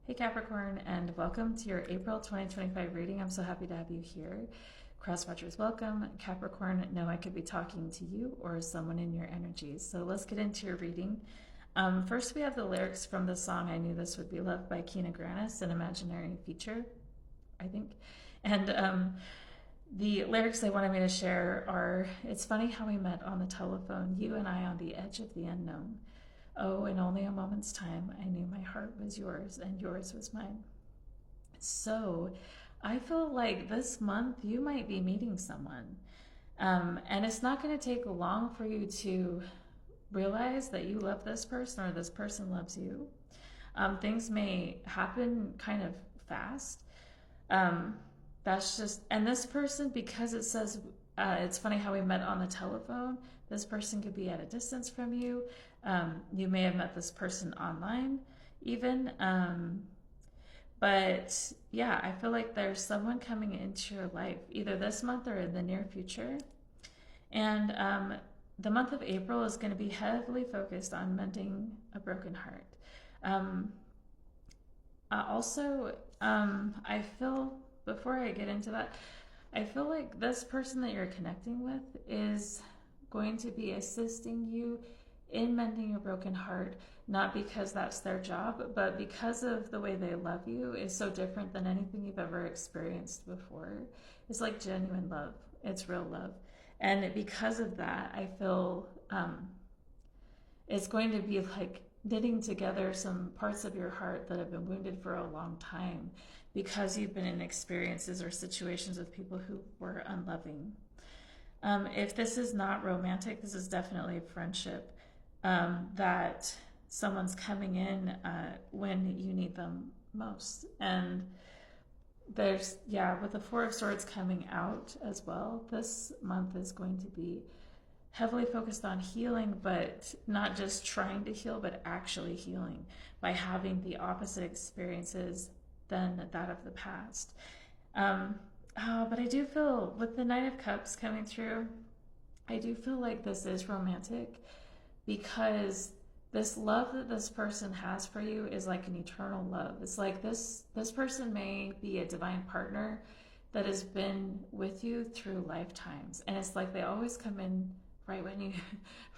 Hey Capricorn, and welcome to your April 2025 reading. I'm so happy to have you here. Cross watchers, welcome. Capricorn, know I could be talking to you or someone in your energies. So let's get into your reading. First, we have the lyrics from the song I Knew This Would Be Love by Kina Grannis, an imaginary feature, I think. And the lyrics they wanted me to share are, it's funny how we met on the telephone, you and I on the edge of the unknown. Oh, in only a moment's time, I knew my heart was yours and yours was mine. So I feel like this month you might be meeting someone. And it's not going to take long for you to realize that you love this person or this person loves you. Things may happen kind of fast. That's just, and this person, because it says, it's funny how we met on the telephone, this person could be at a distance from you. You may have met this person online even. But yeah, I feel like there's someone coming into your life either this month or in the near future. And the month of April is going to be heavily focused on mending a broken heart. I feel, before I get into that, I feel like this person that you're connecting with is going to be assisting you in mending your broken heart, not because that's their job, but because of the way they love you is so different than anything you've ever experienced before. It's like genuine love. It's real love. And because of that, I feel it's going to be like knitting together some parts of your heart that have been wounded for a long time because you've been in experiences or situations with people who were unloving. If this is not romantic, this is definitely a friendship. That someone's coming in when you need them most. And there's, yeah, with the Four of Swords coming out as well, this month is going to be heavily focused on healing, but not just trying to heal, but actually healing by having the opposite experiences than that of the past. But I do feel with the Knight of Cups coming through, I do feel like this is romantic, because this love that this person has for you is like an eternal love. It's like this person may be a divine partner that has been with you through lifetimes, and it's like they always come in right when you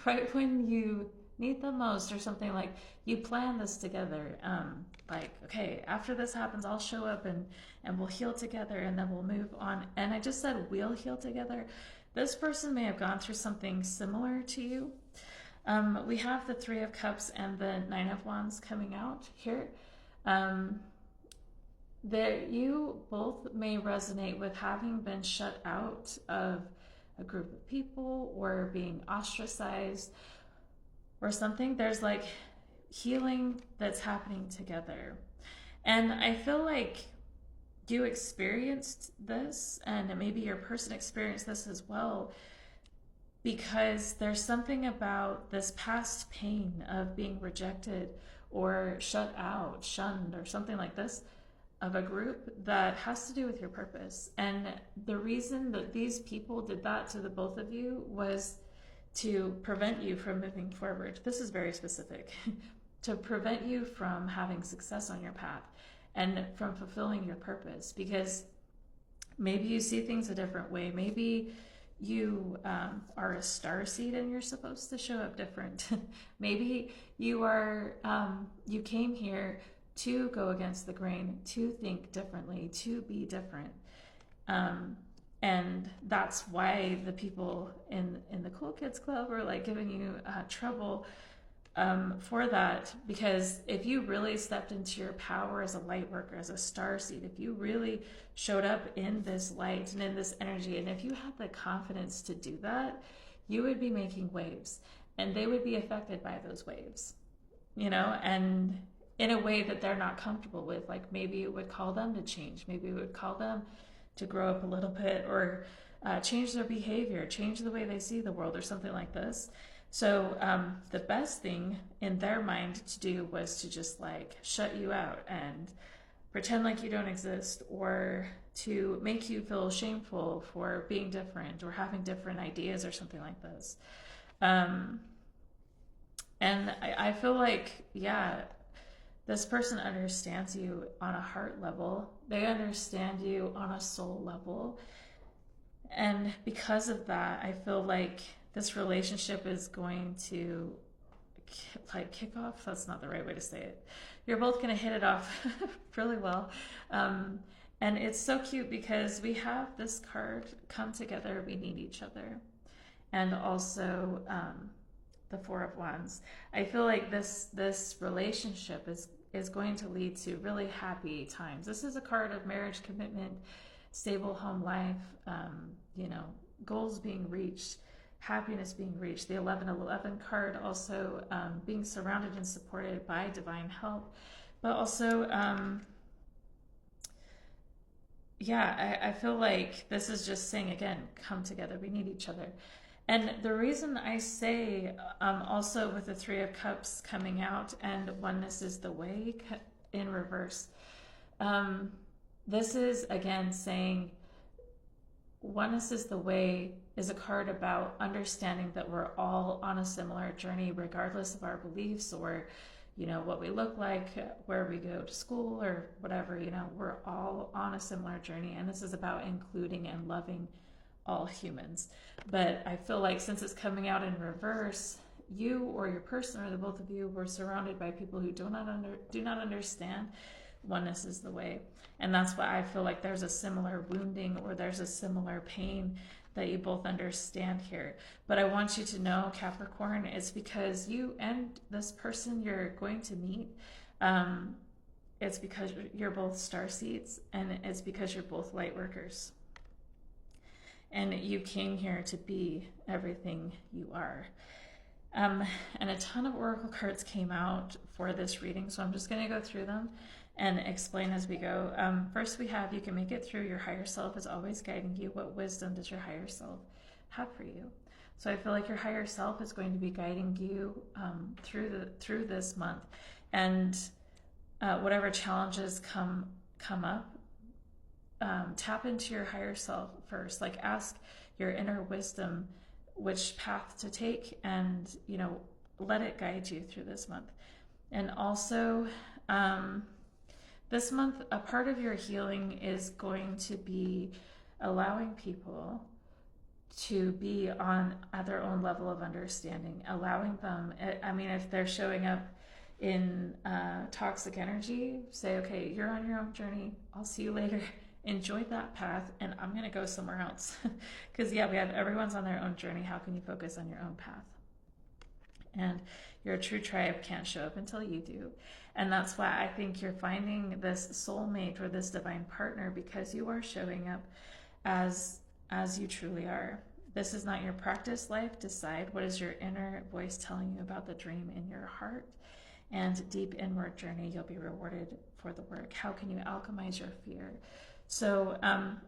right when you need them most, or something. Like you plan this together, like, okay, after this happens I'll show up and we'll heal together and then we'll move on. And I just said we'll heal together. This person may have gone through something similar to you. We have the Three of Cups and the Nine of Wands coming out here. That you both may resonate with having been shut out of a group of people or being ostracized or something. There's like healing that's happening together. And I feel like you experienced this, and maybe your person experienced this as well, because there's something about this past pain of being rejected or shut out, shunned, or something like this of a group that has to do with your purpose. And the reason that these people did that to the both of you was to prevent you from moving forward. This is very specific. To prevent you from having success on your path and from fulfilling your purpose, because maybe you see things a different way. Maybe you are a star seed and you're supposed to show up different. Maybe you are, you came here to go against the grain, to think differently, to be different. And that's why the people in the Cool Kids Club are like giving you trouble for that. Because if you really stepped into your power as a light worker, as a star seed, if you really showed up in this light and in this energy, and if you had the confidence to do that, you would be making waves, and they would be affected by those waves, and in a way that they're not comfortable with. Like maybe it would call them to change, maybe it would call them to grow up a little bit, or change their behavior, change the way they see the world, or something like this. So the best thing in their mind to do was to just like shut you out and pretend like you don't exist, or to make you feel shameful for being different or having different ideas or something like this. And I feel like, yeah, this person understands you on a heart level. They understand you on a soul level. And because of that, I feel like this relationship is going to kick off. That's not the right way to say it. You're both going to hit it off really well. And it's so cute because we have this card, come together, we need each other. And also the Four of Wands. I feel like this relationship is going to lead to really happy times. This is a card of marriage, commitment, stable home life, goals being reached, happiness being reached. The 1111 card also being surrounded and supported by divine help, but also I feel like this is just saying again, come together, we need each other. And the reason I say also with the Three of Cups coming out and oneness is the way in reverse, this is again saying oneness is the way is a card about understanding that we're all on a similar journey regardless of our beliefs or what we look like, where we go to school or whatever. We're all on a similar journey, and this is about including and loving all humans. But I feel like since it's coming out in reverse, you or your person or the both of you were surrounded by people who do not understand oneness is the way. And that's why I feel like there's a similar wounding or there's a similar pain that you both understand here. But I want you to know, Capricorn, it's because you and this person you're going to meet, it's because you're both starseeds, and it's because you're both light workers. And you came here to be everything you are. And a ton of oracle cards came out for this reading, so I'm just going to go through them and explain as we go. First we have, you can make it through. Your higher self is always guiding you. What wisdom does your higher self have for you? So I feel like your higher self is going to be guiding you through this month. And whatever challenges come up, tap into your higher self first. Like ask your inner wisdom which path to take, and let it guide you through this month. And also this month, a part of your healing is going to be allowing people to be at their own level of understanding, allowing them, if they're showing up in toxic energy, say, okay, you're on your own journey, I'll see you later, enjoy that path, and I'm going to go somewhere else. Because everyone's on their own journey. How can you focus on your own path? And your true tribe can't show up until you do. And that's why I think you're finding this soulmate or this divine partner, because you are showing up as you truly are. This is not your practice life. Decide what is your inner voice telling you about the dream in your heart. And deep inward journey, you'll be rewarded for the work. How can you alchemize your fear? So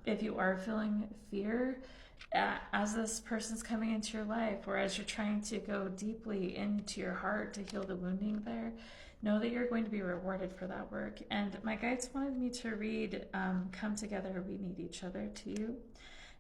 if you are feeling fear, as this person's coming into your life, or as you're trying to go deeply into your heart to heal the wounding there, know that you're going to be rewarded for that work. And my guides wanted me to read Come Together, We Need Each Other to you.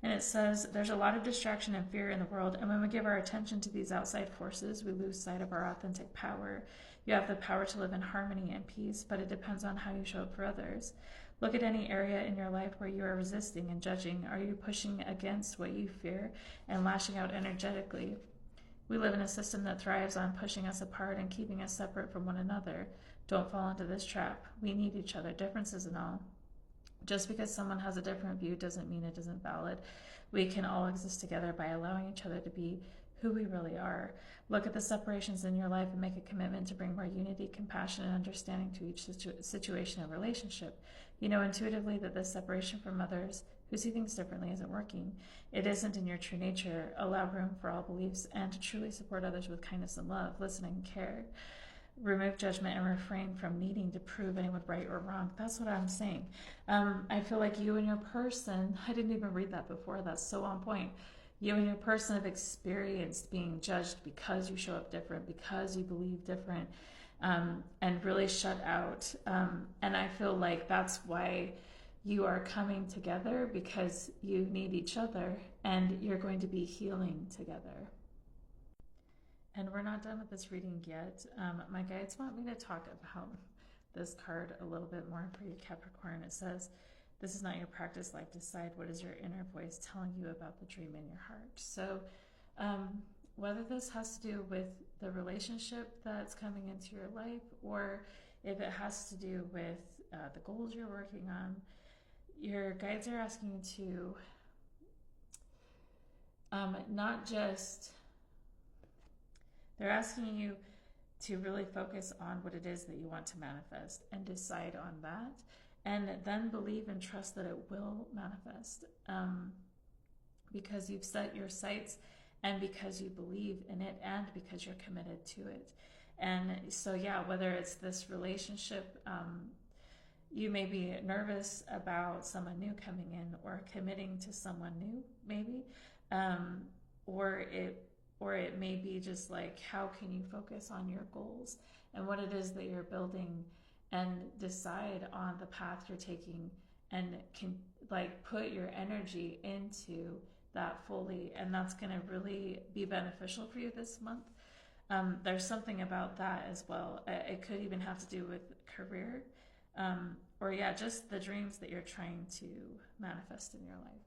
And it says, there's a lot of distraction and fear in the world, and when we give our attention to these outside forces, we lose sight of our authentic power. You have the power to live in harmony and peace, but it depends on how you show up for others. Look at any area in your life where you are resisting and judging. Are you pushing against what you fear and lashing out energetically? We live in a system that thrives on pushing us apart and keeping us separate from one another. Don't fall into this trap. We need each other, differences and all. Just because someone has a different view doesn't mean it isn't valid. We can all exist together by allowing each other to be who we really are. Look at the separations in your life and make a commitment to bring more unity, compassion, and understanding to each situation and relationship. You know intuitively that this separation from others who see things differently isn't working. It isn't in your true nature. Allow room for all beliefs and to truly support others with kindness and love, listening and care. Remove judgment and refrain from needing to prove anyone right or wrong. That's what I'm saying. I feel like you and your person, I didn't even read that before, that's so on point. You and your person have experienced being judged because you show up different, because you believe different, and really shut out. And I feel like that's why you are coming together, because you need each other and you're going to be healing together. And we're not done with this reading yet. My guides want me to talk about this card a little bit more for you, Capricorn. It says, this is not your practice life. Decide what is your inner voice telling you about the dream in your heart. So whether this has to do with the relationship that's coming into your life, or if it has to do with the goals you're working on, your guides are asking you to not just, they're asking you to really focus on what it is that you want to manifest and decide on that, and then believe and trust that it will manifest, because you've set your sights, and because you believe in it, and because you're committed to it. And so, yeah, whether it's this relationship, you may be nervous about someone new coming in, or committing to someone new, maybe, or it may be just like, how can you focus on your goals and what it is that you're building, and decide on the path you're taking, and can like put your energy into that fully, and that's going to really be beneficial for you this month. There's something about that as well. It could even have to do with career, or yeah, just the dreams that you're trying to manifest in your life.